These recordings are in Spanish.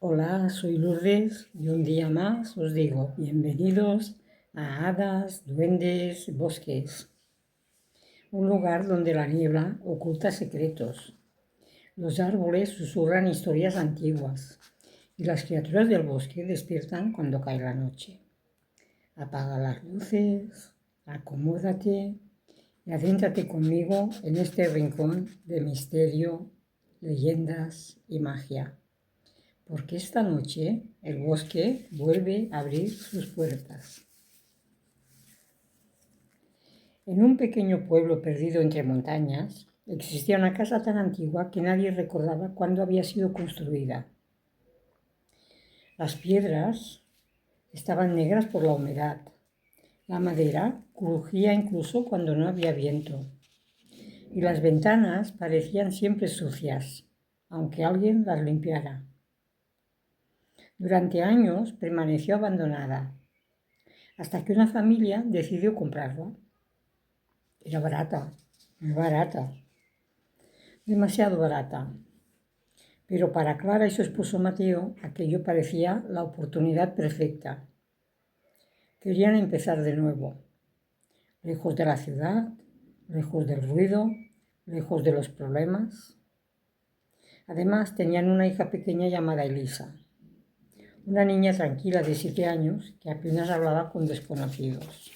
Hola, soy Lourdes y un día más os digo bienvenidos a Hadas, Duendes, Bosques, un lugar donde la niebla oculta secretos. Los árboles susurran historias antiguas y las criaturas del bosque despiertan cuando cae la noche. Apaga las luces, acomódate y adéntrate conmigo en este rincón de misterio, leyendas y magia. Porque esta noche el bosque vuelve a abrir sus puertas. En un pequeño pueblo perdido entre montañas, existía una casa tan antigua que nadie recordaba cuándo había sido construida. Las piedras estaban negras por la humedad. La madera crujía incluso cuando no había viento. Y las ventanas parecían siempre sucias, aunque alguien las limpiara. Durante años permaneció abandonada, hasta que una familia decidió comprarla. Era barata, muy barata, demasiado barata. Pero para Clara y su esposo Mateo aquello parecía la oportunidad perfecta. Querían empezar de nuevo, lejos de la ciudad, lejos del ruido, lejos de los problemas. Además tenían una hija pequeña llamada Elisa, una niña tranquila de 7 años que apenas hablaba con desconocidos.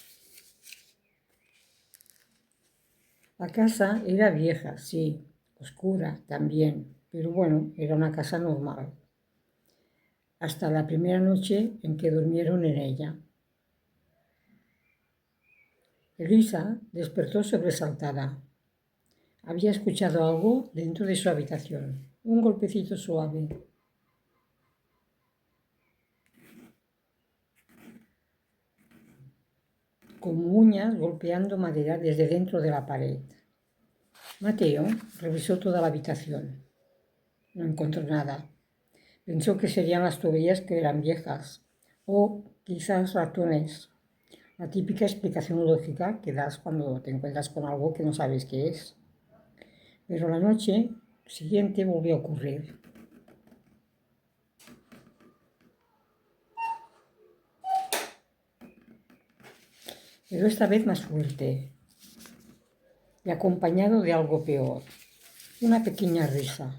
La casa era vieja, sí, oscura también, pero bueno, era una casa normal. Hasta la primera noche en que durmieron en ella. Elisa despertó sobresaltada. Había escuchado algo dentro de su habitación, un golpecito suave. Como uñas golpeando madera desde dentro de la pared. Mateo revisó toda la habitación. No encontró nada. Pensó que serían las tuberías que eran viejas, o quizás ratones. La típica explicación lógica que das cuando te encuentras con algo que no sabes qué es. Pero la noche siguiente volvió a ocurrir. Pero esta vez más fuerte y acompañado de algo peor. Una pequeña risa,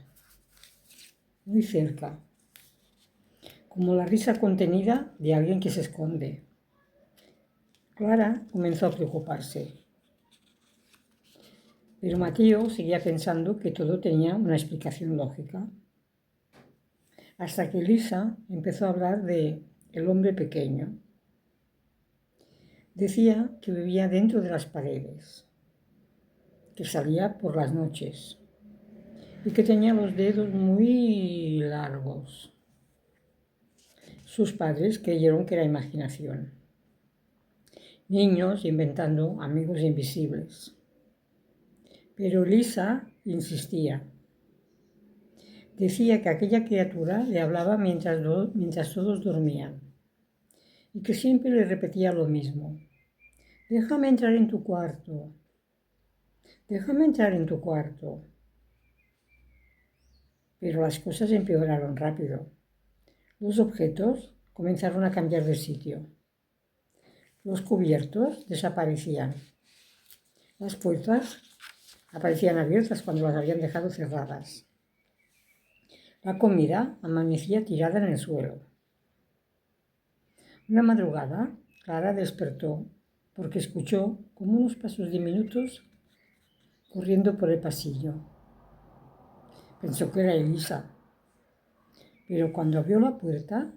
muy cerca, como la risa contenida de alguien que se esconde. Clara comenzó a preocuparse, pero Mateo seguía pensando que todo tenía una explicación lógica. Hasta que Lisa empezó a hablar de el hombre pequeño. Decía que vivía dentro de las paredes, que salía por las noches y que tenía los dedos muy largos. Sus padres creyeron que era imaginación. Niños inventando amigos invisibles. Pero Lisa insistía. Decía que aquella criatura le hablaba mientras todos dormían y que siempre le repetía lo mismo. Déjame entrar en tu cuarto. Déjame entrar en tu cuarto. Pero las cosas empeoraron rápido. Los objetos comenzaron a cambiar de sitio. Los cubiertos desaparecían. Las puertas aparecían abiertas cuando las habían dejado cerradas. La comida amanecía tirada en el suelo. Una madrugada, Clara despertó porque escuchó como unos pasos diminutos corriendo por el pasillo. Pensó que era Elisa, pero cuando abrió la puerta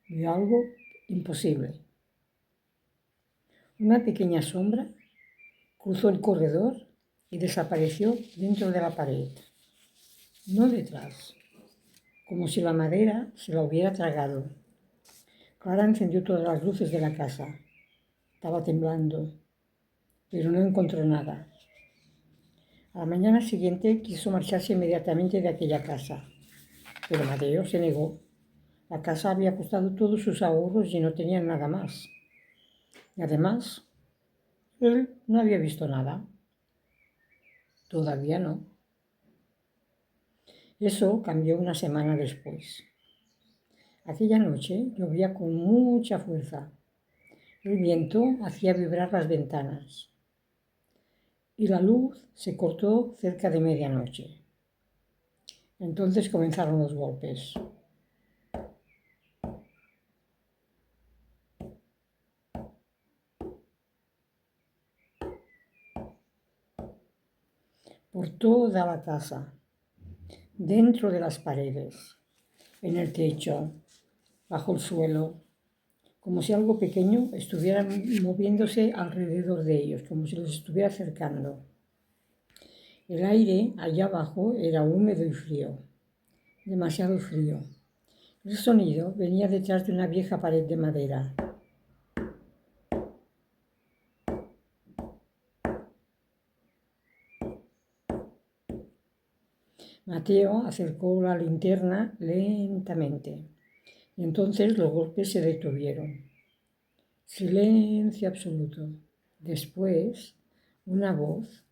vio algo imposible. Una pequeña sombra cruzó el corredor y desapareció dentro de la pared, no detrás, como si la madera se la hubiera tragado. Clara encendió todas las luces de la casa. Estaba temblando, pero no encontró nada. A la mañana siguiente quiso marcharse inmediatamente de aquella casa, pero Mateo se negó. La casa había costado todos sus ahorros y no tenía nada más. Y además, él no había visto nada. Todavía no. Eso cambió una semana después. Aquella noche llovía con mucha fuerza. El viento hacía vibrar las ventanas y la luz se cortó cerca de medianoche. Entonces comenzaron los golpes. Por toda la casa, dentro de las paredes, en el techo, bajo el suelo, como si algo pequeño estuviera moviéndose alrededor de ellos, como si los estuviera acercando. El aire allá abajo era húmedo y frío, demasiado frío. El sonido venía detrás de una vieja pared de madera. Mateo acercó la linterna lentamente y entonces los golpes se detuvieron. Silencio absoluto. Después, una voz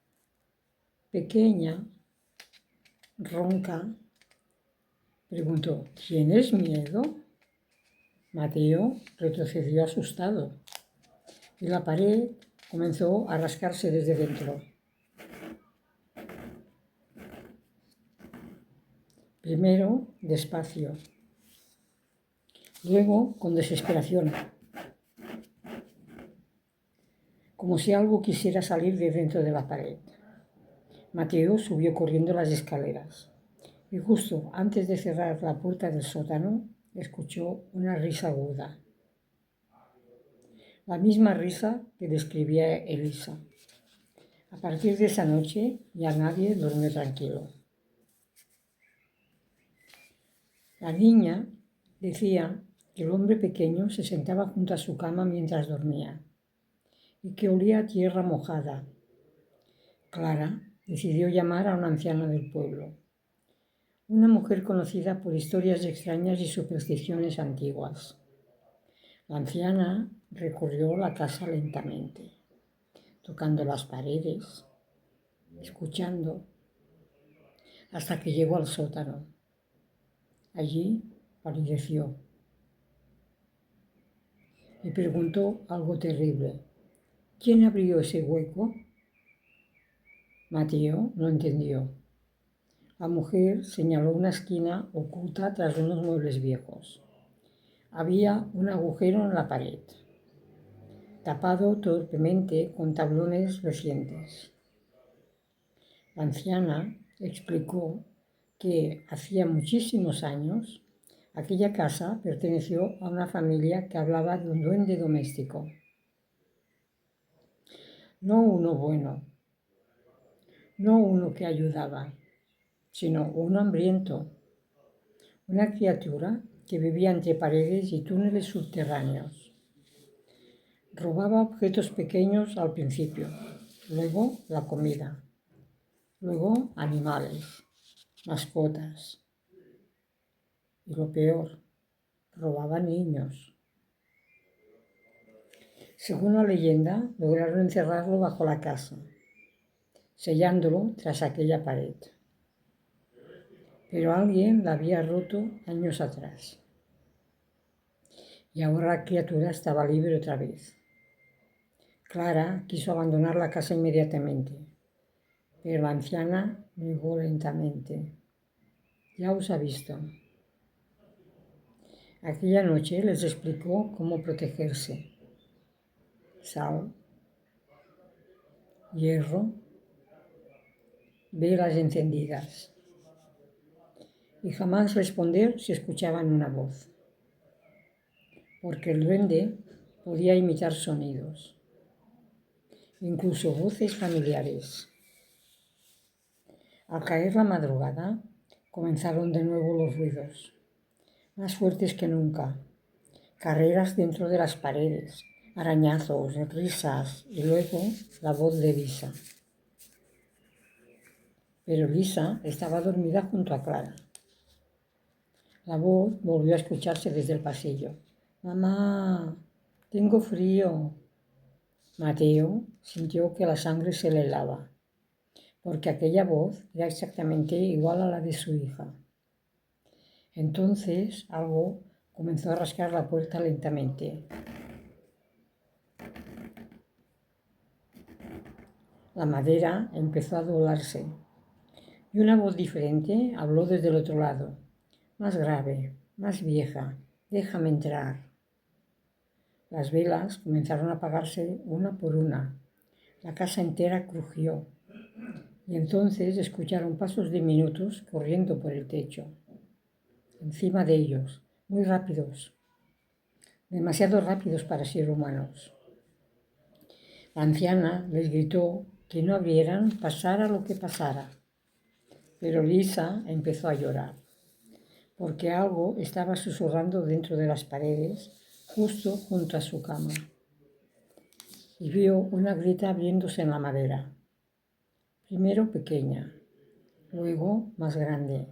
pequeña, ronca, preguntó: ¿Tienes miedo? Mateo retrocedió asustado y la pared comenzó a rascarse desde dentro. Primero despacio, luego con desesperación, como si algo quisiera salir de dentro de la pared. Mateo subió corriendo las escaleras y justo antes de cerrar la puerta del sótano escuchó una risa aguda. La misma risa que describía Elisa. A partir de esa noche ya nadie durmió tranquilo. La niña decía que el hombre pequeño se sentaba junto a su cama mientras dormía y que olía a tierra mojada. Clara decidió llamar a una anciana del pueblo, una mujer conocida por historias extrañas y supersticiones antiguas. La anciana recorrió la casa lentamente, tocando las paredes, escuchando, hasta que llegó al sótano. Allí palideció y preguntó algo terrible: ¿quién abrió ese hueco? Mateo no entendió. La mujer señaló una esquina oculta tras unos muebles viejos. Había un agujero en la pared, tapado torpemente con tablones recientes. La anciana explicó que hacía muchísimos años aquella casa perteneció a una familia que hablaba de un duende doméstico. No uno bueno, no uno que ayudaba, sino uno hambriento, una criatura que vivía entre paredes y túneles subterráneos. Robaba objetos pequeños al principio, luego la comida, luego animales, mascotas y lo peor, robaba niños. Según la leyenda, lograron encerrarlo bajo la casa, sellándolo tras aquella pared. Pero alguien la había roto años atrás. Y ahora la criatura estaba libre otra vez. Clara quiso abandonar la casa inmediatamente, pero la anciana negó lentamente. Ya os ha visto. Aquella noche les explicó cómo protegerse. Sal, hierro, velas encendidas. Y jamás responder si escuchaban una voz, porque el duende podía imitar sonidos, incluso voces familiares. Al caer la madrugada, comenzaron de nuevo los ruidos, más fuertes que nunca. Carreras dentro de las paredes, arañazos, risas y luego la voz de Lisa. Pero Lisa estaba dormida junto a Clara. La voz volvió a escucharse desde el pasillo. «Mamá, tengo frío». Mateo sintió que la sangre se le helaba, porque aquella voz era exactamente igual a la de su hija. Entonces algo comenzó a rascar la puerta lentamente. La madera empezó a doblarse y una voz diferente habló desde el otro lado, más grave, más vieja. Déjame entrar. Las velas comenzaron a apagarse una por una. La casa entera crujió y entonces escucharon pasos diminutos corriendo por el techo. Encima de ellos, muy rápidos, demasiado rápidos para ser humanos. La anciana les gritó que no abrieran, pasara lo que pasara. Pero Lisa empezó a llorar, porque algo estaba susurrando dentro de las paredes, justo junto a su cama. Y vio una grieta abriéndose en la madera. Primero pequeña, luego más grande,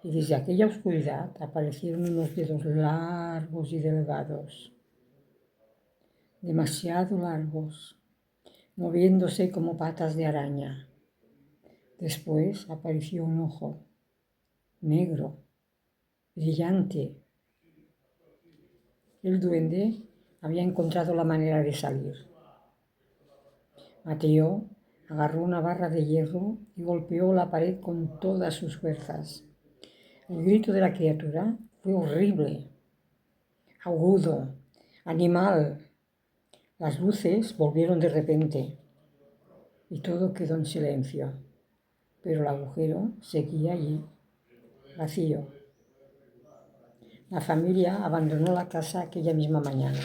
y desde aquella oscuridad aparecieron unos dedos largos y delgados, demasiado largos, moviéndose como patas de araña. Después apareció un ojo, negro, brillante. El duende había encontrado la manera de salir. Mateo agarró una barra de hierro y golpeó la pared con todas sus fuerzas. El grito de la criatura fue horrible, agudo, animal. Las luces volvieron de repente y todo quedó en silencio, pero el agujero seguía allí, vacío. La familia abandonó la casa aquella misma mañana.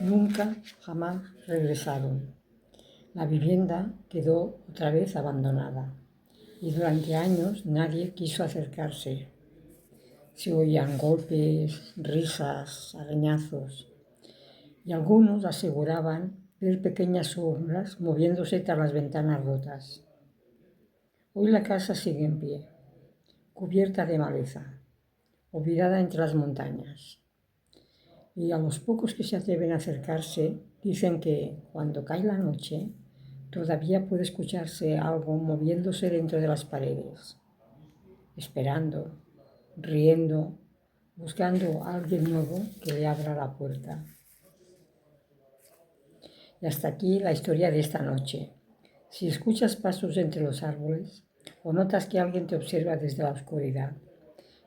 Nunca, jamás regresaron. La vivienda quedó otra vez abandonada y durante años nadie quiso acercarse. Se oían golpes, risas, arañazos y algunos aseguraban ver pequeñas sombras moviéndose tras las ventanas rotas. Hoy la casa sigue en pie, cubierta de maleza, olvidada entre las montañas. Y a los pocos que se atreven a acercarse dicen que cuando cae la noche todavía puede escucharse algo moviéndose dentro de las paredes, esperando, riendo, buscando a alguien nuevo que le abra la puerta. Y hasta aquí la historia de esta noche. Si escuchas pasos entre los árboles o notas que alguien te observa desde la oscuridad,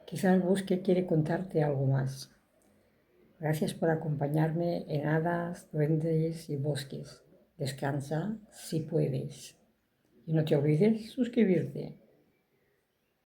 quizás el bosque quiere contarte algo más. Gracias por acompañarme en hadas, duendes y bosques. Descansa si puedes. Y no te olvides suscribirte.